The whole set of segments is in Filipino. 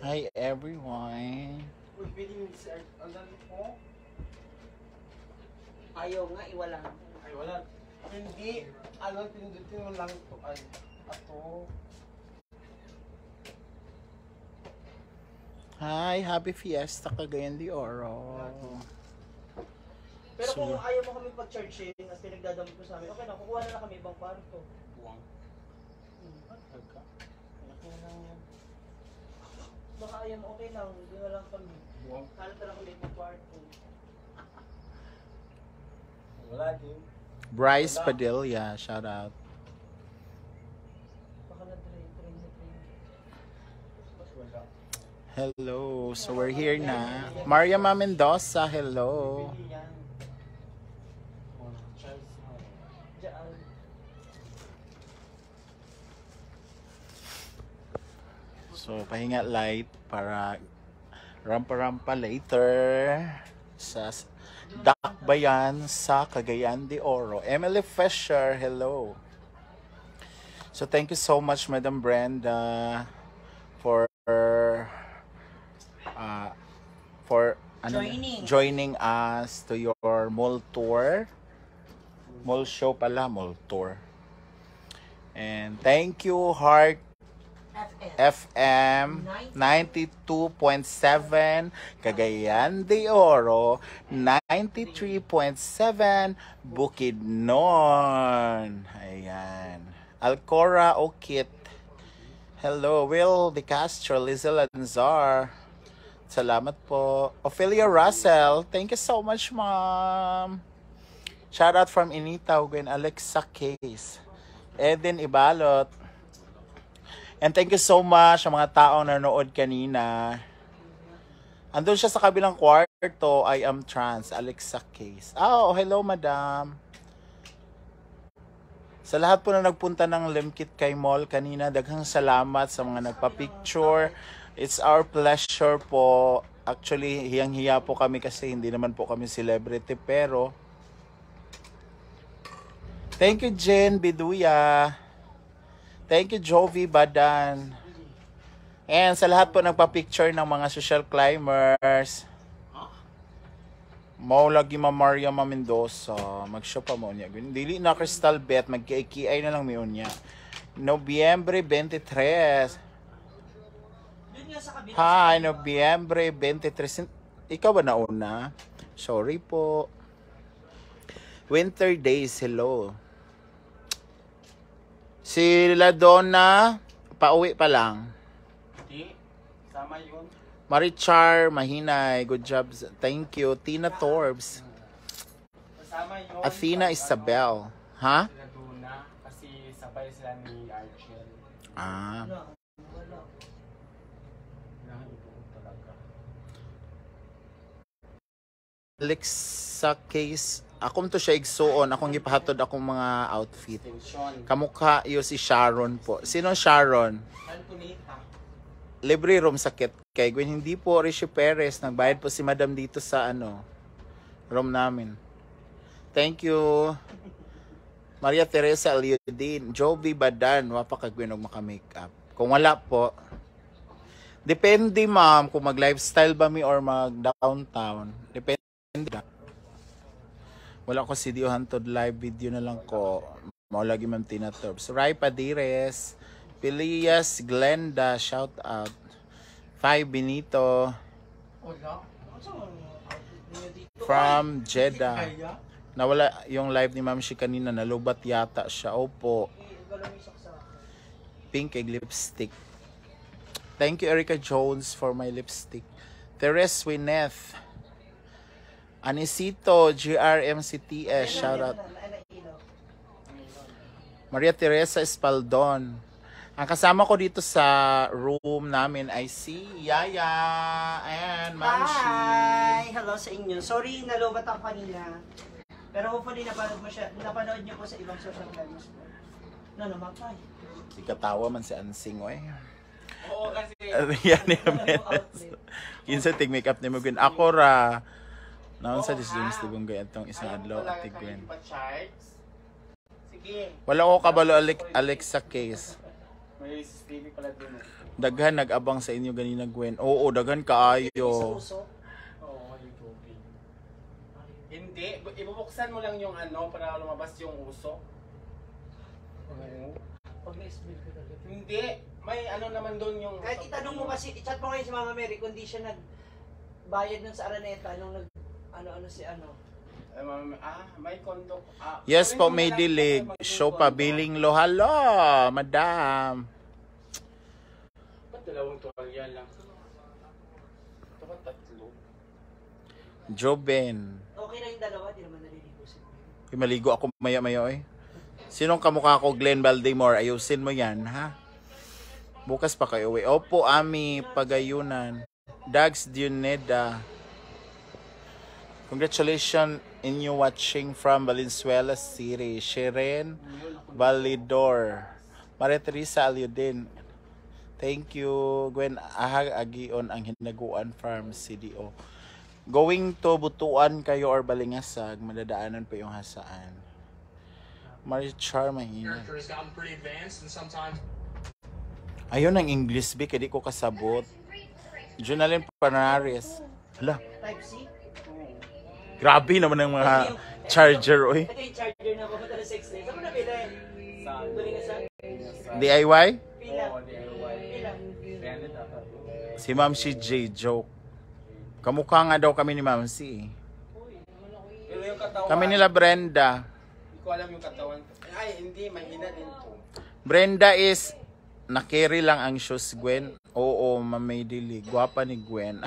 Hi everyone. Uy, pwede yung ang dami po. Ayaw nga, iwala. Ay, wala. Hindi. Ano, pindutin mo lang ito. Ay, ato. Hi, happy fiesta Cagayan de Oro. Pero kung ayaw mo kami pag-charge as pinagdadamot mo sa amin, okay na, kukuha na lang kami ibang kwarto. Buwang. Baka ayaw mo, okay lang, doon na lang kami. Hanap na lang kami ibang kwarto. Wala din. Bryce Padilla, shout out. Baka na-train. Hello, so we're here na. Maria Mendoza, hello. So, pahinga light para rampa-rampa later sa Dakbayan sa Cagayan de Oro. Emily Fisher, hello. So, thank you so much, Madam Brenda, for joining us to your mall tour. Mall show pala, mall tour. And thank you, Heart FM 92.7 Cagayan de Oro, 93.7 Bukidnon. Ayan. Alcora Okit. Hello, Will De Castro, Lizel Lanzar. Salamat po. Ophelia Russell, thank you so much, ma'am. Shout out from Inita, Gwen Alexa Case. Eden Ibalot. And thank you so much sa mga taong nanood kanina. Andun siya sa kabilang kwarto, I am trans, Alexa Case. Oh, hello, madam. Sa lahat po na nagpunta ng Limkit kay Mall kanina, daghang salamat sa mga nagpa-picture. It's our pleasure po. Actually, hiyang-hiya po kami kasi hindi naman po kami celebrity, pero thank you, Jen Biduya. Thank you, Jovi Badan. And sa lahat po nagpa-picture ng mga social climbers. Mao lagi Maria Mendoza. Mag-show pa mo niya. Dili na Crystal Bet. Mag-kiay na lang mi niya. Nobyembre 23. Hi, Nobyembre 23. Ikaw ba nauna? Sorry po. Winter Days, hello. Si Ladonna, pauwi pa lang. Hindi, sama yun. Marichar, Mahinay, good job. Thank you. Tina Torbs. Kasama yun. Athena Isabel. Ha? Sila Duna, kasi sabay sila ni Archel. Ah. Wala. Alexa Case. Akong to siya igsuon. Akong gipahatod akong mga outfit. Kamukha yo si Sharon po. Sino Sharon? Libre room sa kay Gwen. Hindi po Rishi Perez. Nagbayad po si Madam dito sa room namin. Thank you. Maria Teresa Aliudin. Jovi Badan. Wapakagwin og maka-makeup. Kung wala po, depende ma'am kung mag-lifestyle ba mi or mag-downtown. Depende. Wala ko si Dio Hantod live video na lang ko. Mao lagi man Tina Torbs. Rai Padires, Pilias Glenda, shout out. 5 Benito. From Jeddah. Nawala yung live ni Ma'am Shi kanina, nalubat yata siya. Opo. Pink egg lipstick. Thank you Erica Jones for my lipstick. Therese Wineth. Anisito, GRMCTS, shout out. Maria Teresa Espaldon. Ang kasama ko dito sa room namin ay si Yaya and Mamshi. Hi! Hello sa inyo. Sorry, nalobat ako kanina. Pero hopefully napanood niyo po sa ibang social medias. Namakay. Si katawa man si Ansing, oy. Oo, kasi yan yung menes. Kinsa tig makeup ni mo gin. Ako ra. Naon sa James Tibong gay atong isang adlaw at Gwen. Sige. Wala ko kabalo Alexa Case. May CCTV pala dun. Daghan nag-abang sa inyo ganina Gwen. Oo, daghan kaayo. Sa uso. Oo, yung tubig. Hindi, ibubuksan mo lang yung ano para lumabas yung uso. Oo. Pag na-smell ko talaga. Hindi, may ano naman doon yung... Kahit itanong mo kasi, i-chat mo kayo si Mama Mary kung di siya nagbayad nun sa Araneta nung ano si ano. May kondo. Yes po, may dilig. Show pa billing lo. Hello, madam. Ba't dalawang tuwalya lang? Ito ba tatlo? Joben. Okay na yung dalawa, di naman naliligo si Mary. Maligo ako maya-maya eh. Sinong kamukha ko, Glenn Valdemore? Ayusin mo yan, ha? Bukas pa kayo uwi. Opo, Ami, Pagayunan. Dags Dioneda. Congratulations in you watching from Valenzuela City. Sharon Validor. Maria Teresa Aliudin. Thank you. Gwen Ahag Agion ang Hinaguan Farm CDO. Going to Butuan kayo or Balingasag, madadaanan pa yung hasaan. Marichar Mahina. Ayun ang English, Bi, hindi ko kasabot. Junalyn Panares. Hala, Type C? grabe naman ang mga charger, oy. Ito yung charger na pumunta na 6 days. Saan mo nabili? Bili ka sa? DIY? Pila? Oo, DIY. Pila? 300 dapat. Si Ma'am si J. Joke. Kamukha nga daw kami ni Ma'am si. Pero yung katawan... Kami nila Brenda. Hindi ko alam yung katawan. Ay, hindi. Mahina din to. Brenda is nakiri lang ang shoes, Gwen. Oo, Mamay Dili. Gwapa ni Gwen.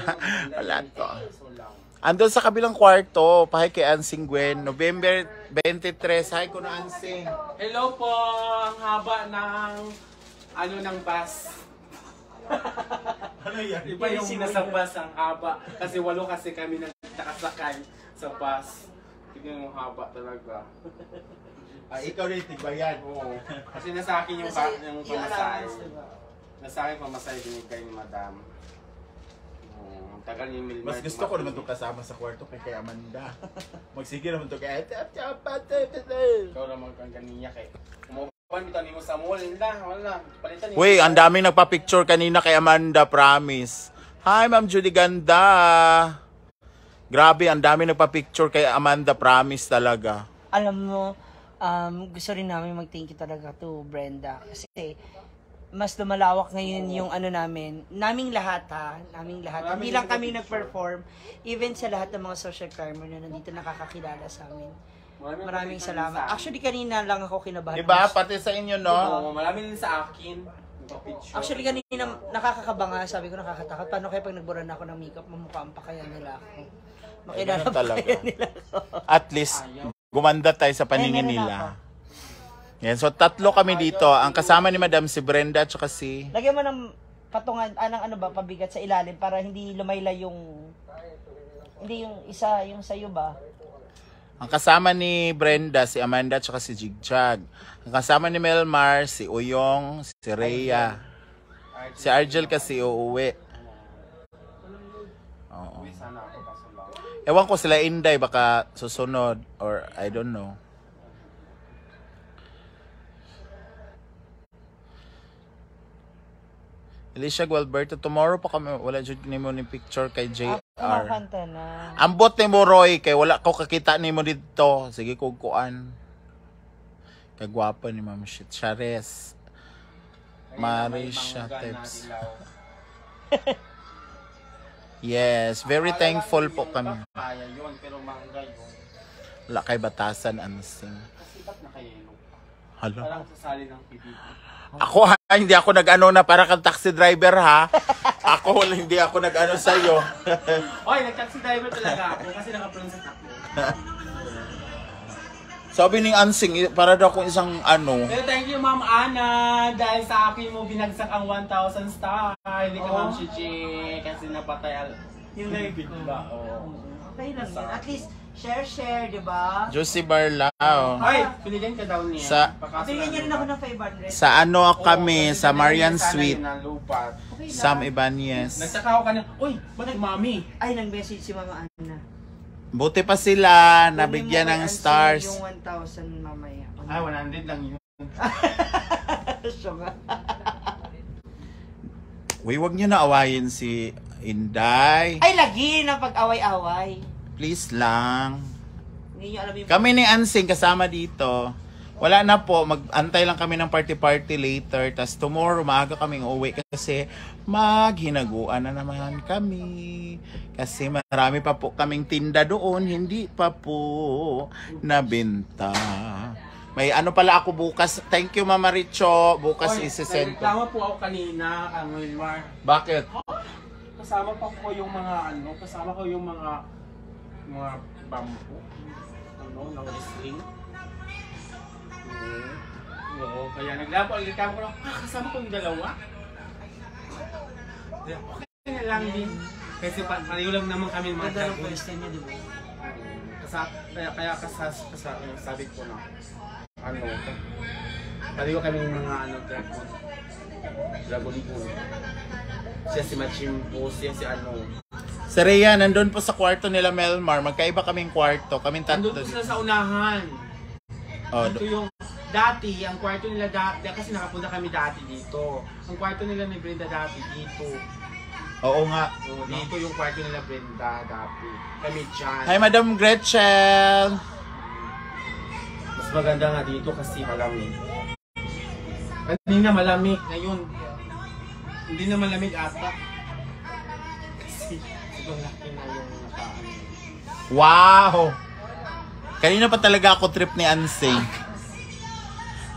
Wala to. So lang. Andun sa kabilang kwarto, pahay kay Ansing Gwen. November 23. Hi ko na Ansing. Hello po! Ang haba ng... Ano ng bus. Ano yan? Iba yung nasa bus ang haba. Kasi 8 kasi kami nakasakay sa bus. Tignan mo haba talaga. Ikaw rin, tigbayan. Oo. Kasi nasa akin yung Yung pamasahe. allowance, diba? Nasa akin pamasahe binigay ni Madam. Ang tagal yung milman. Mas gusto ko naman itong kasama sa kwarto kay Amanda. Magsige naman ito kay Ikaw naman kang kaniya kay. Umupan bitaw mo sa mall. Wala. Palitan Uy, ang daming nagpa-picture kanina kay Amanda, promise. Hi, Ma'am Judy Ganda. Grabe, ang daming nagpa-picture kay Amanda, promise talaga. Alam mo, gusto rin namin mag-thank you talaga to Brenda. Kasi mas lumalawak ngayon yung ano naming lahat ha, naming lahat. Hindi lang kami nag-perform, even sa lahat ng mga social climber na nandito nakakakilala sa amin. Maraming salamat. Actually, kanina lang ako kinabahan. Diba? Pati sa inyo, no? Oo, marami din sa akin. Picture. Actually, kanina nakakakabanga. Sabi ko nakakatakot. Paano kaya pag nagburan ako ng makeup, mamukhaan pa kaya nila ako? Makilala pa talaga. kaya nila ako? At least, gumanda tayo sa paningin Ay, meron nila. Yan, so tatlo kami dito. Ang kasama ni Madam si Brenda at saka si... Lagyan mo ng patungan, ano ba, pabigat sa ilalim para hindi lumayla yung... Hindi yung isa, yung sayo ba? Ang kasama ni Brenda, si Amanda at saka si Jigjag. Ang kasama ni Melmar, si Uyong, si Rhea. Si Argel kasi uuwi. Oo. Sana ako kaso lang. Ewan ko sila Inday, baka susunod or I don't know. Alicia Gualberto, tomorrow pa kami, wala dyan ni mo ni picture kay JR. Kumakanta na. Ambot ni mo Roy, kay wala ko kakita ni mo dito. Sige kukuan. Kay gwapa ni Ma'am Shit. Chares. Marisha Tips. Yes, very thankful po kami. Kaya yun, pero mangga yun. Wala kay batasan ansing. Kasi ba't nakayelo? Hala. Parang sasali ng PBB. Ako ha, hindi ako nag-ano na para kang taxi driver ha. Ako hindi ako nag-ano sa iyo. Oy, nag-taxi driver talaga ako kasi naka-plan sa takbo. Sabi ni Ansing, para daw kung isang ano. Pero thank you Ma'am Ana dahil sa akin mo binagsak ang 1,000 star. Hindi ka Ma'am Shichi kasi napatay yung live ba? Oo. Okay lang yan. At least, share, di ba? Josie Barlao. Ay, pinigyan ka daw niya. Sa- Bigyan niya rin ako ng 500. Sa ano kami, sa Marian Suite. Okay lang. Sam Ibanez. Nagsaka ako kanina, uy, ba't mami? Ay, nag-message si Mama Ana. Buti pa sila, nabigyan Kunin mo ng kay stars. Ansel Yung 1,000 mamaya. Ay, 100 lang yun. Siya nga. Uy, wag niyo na awayin si Inday. Ay, lagi na pag-away-away. Please lang. Hindi nyo alam yung... Kami ni Ansing kasama dito. Wala na po, mag-antay lang kami ng party-party later. Tapos tomorrow, maaga kaming uwi kasi maghinaguan na naman kami. Kasi marami pa po kaming tinda doon, hindi pa po nabenta. May ano pala ako bukas. Thank you, Mama Richo. Bukas isisend ko. Tama po ako kanina, Wilmar. Bakit? Kasama pa ko yung mga kasama ko yung mga bamboo. Ng wrestling. Oo, kaya naglapo ko lang, kasama ko yung dalawa. Okay na lang din. Kasi pareho lang naman kami mga Ganda ng pwesto niya, di ba? Kaya sabi ko na, pareho kami mga dragon pool. Siya si Machimpo, siya si Si Rhea, nandun po sa kwarto nila Melmar. Magkaiba kaming kwarto. Kaming tatlo. Nandun po sila sa unahan. Oh, Ito yung dati, ang kwarto nila dati, kasi nakapunta kami dati dito. Ang kwarto nila ni Brenda dati dito. Oo nga. Dito yung kwarto nila Brenda dati. Kami dyan. Hi, Madam Gretchen! Mas maganda nga dito kasi malamig. Kanina malamig, ngayon hindi na malamig ata. Kasi sobrang laki na yung nakaan. Wow! Kanina pa talaga ako trip ni Ansing.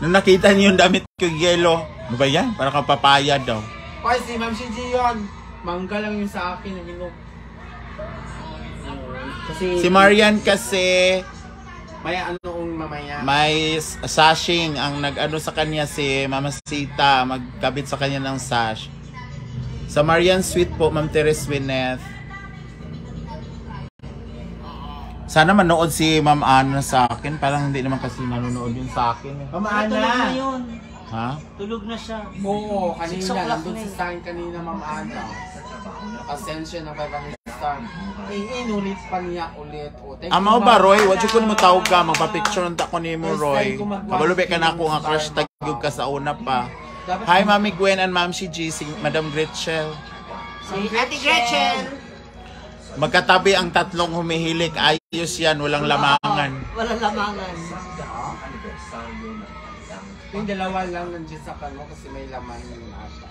Nung nakita niyo yung damit ko yellow, ano ba yan? Parang kapapaya daw. Ay, si Ma'am Shinji yun. Mangga lang yung sa akin na hinog. Kasi Si Marian kasi may mamaya. may sashing. Ang nag-ano sa kanya si Mama Sita. Magkabit sa kanya ng sash. Sa Marian Sweet po, Ma'am Teres Wineth. Sana manood si Ma'am Ana sa akin. Parang hindi naman kasi nanonood yun sa akin. Ma'am Tulog na Ana. yun. Ha? Tulog na siya. Oo, 6 kanina. o'clock Nandun na sa eh. sign kanina, Ma'am Ana. Ascension ng 500 star. Inulit pa niya ulit. O, thank you, Amaw Ma'am ba, Roy? Ana. Wadyo ko mo tawag ka. Magpa-picture ng tako ni mo, First Roy. time ko mag-watch Kabalubay ka na ako yung nga crush Starbucks. tagyog ka sa una pa. Dapat- Hi, Mami Gwen and Ma'am Shiji, si Madam Gretchen. Si Ate Gretchen. Magkatabi ang tatlong humihilik. Ayos yan, walang lamangan. Walang lamangan. Yung dalawa lang nandiyan sa kano kasi may laman yung ata.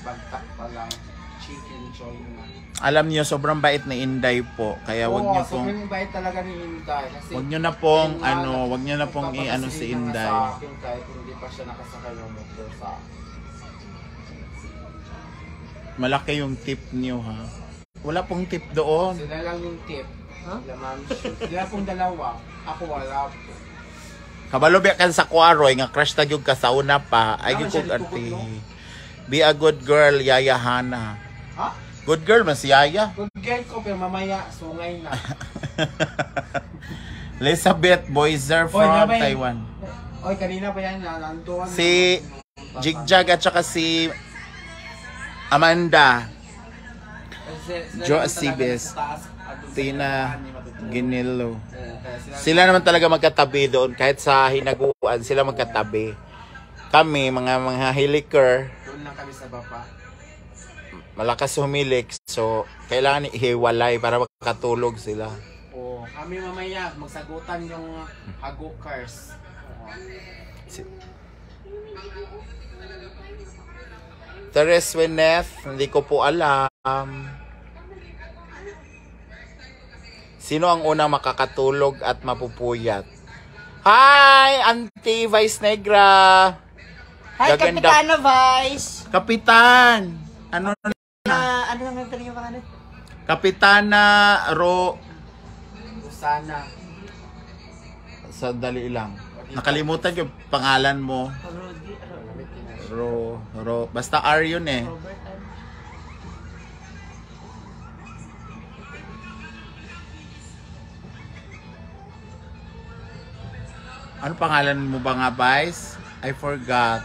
Bagtak pa lang. Chicken choy na. Alam niyo, sobrang bait ni Inday po. Kaya wag niyo pong... sobrang bait talaga ni Inday. Kasi Wag niyo na pong, yun nga, wag niyo na pong i-ano si nagpapasilip na nga Inday. Sa akin kahit hindi pa siya nakasakay ng motor sa akin. Malaki yung tip niyo, ha? Wala pong tip doon. Sila lang yung tip. Huh? Sila pong dalawa. Ako wala po. Kabalubya kan sa kwaroy, nga crush tagyog ka sa una pa. Ay, Naman gikog siya arte. ditugot, Be a good girl, Yaya Hana. Ha? Good girl, mas Yaya. Good girl ko pero mamaya sungay na. Elizabeth Boiser Oy, from nabay. Taiwan. Oy, kanina pa yan. Nandoon. Si Jigjag at saka si Amanda. Jo Acibes, Tina Ginilo. Sila naman talaga magkatabi doon. Kahit sa hinaguan, sila magkatabi. Kami, mga hiliker, Doon lang kami sa baba. malakas humilik. So, kailangan ihiwalay para makatulog sila. Oo. Kami mamaya, magsagutan yung hagukers. Teres Wineth, hindi ko po alam. Sino ang unang makakatulog at mapupuyat? Hi, Auntie Vice Negra. Hi, Gaganda. Kapitana Vice. Kapitan. Ano Ano lang ang yung pangalan? Kapitana Sana. Sandali lang. Nakalimutan yung pangalan mo. Rudy. Basta R yun eh. Robert. Ano pangalan mo ba nga, Vice? I forgot.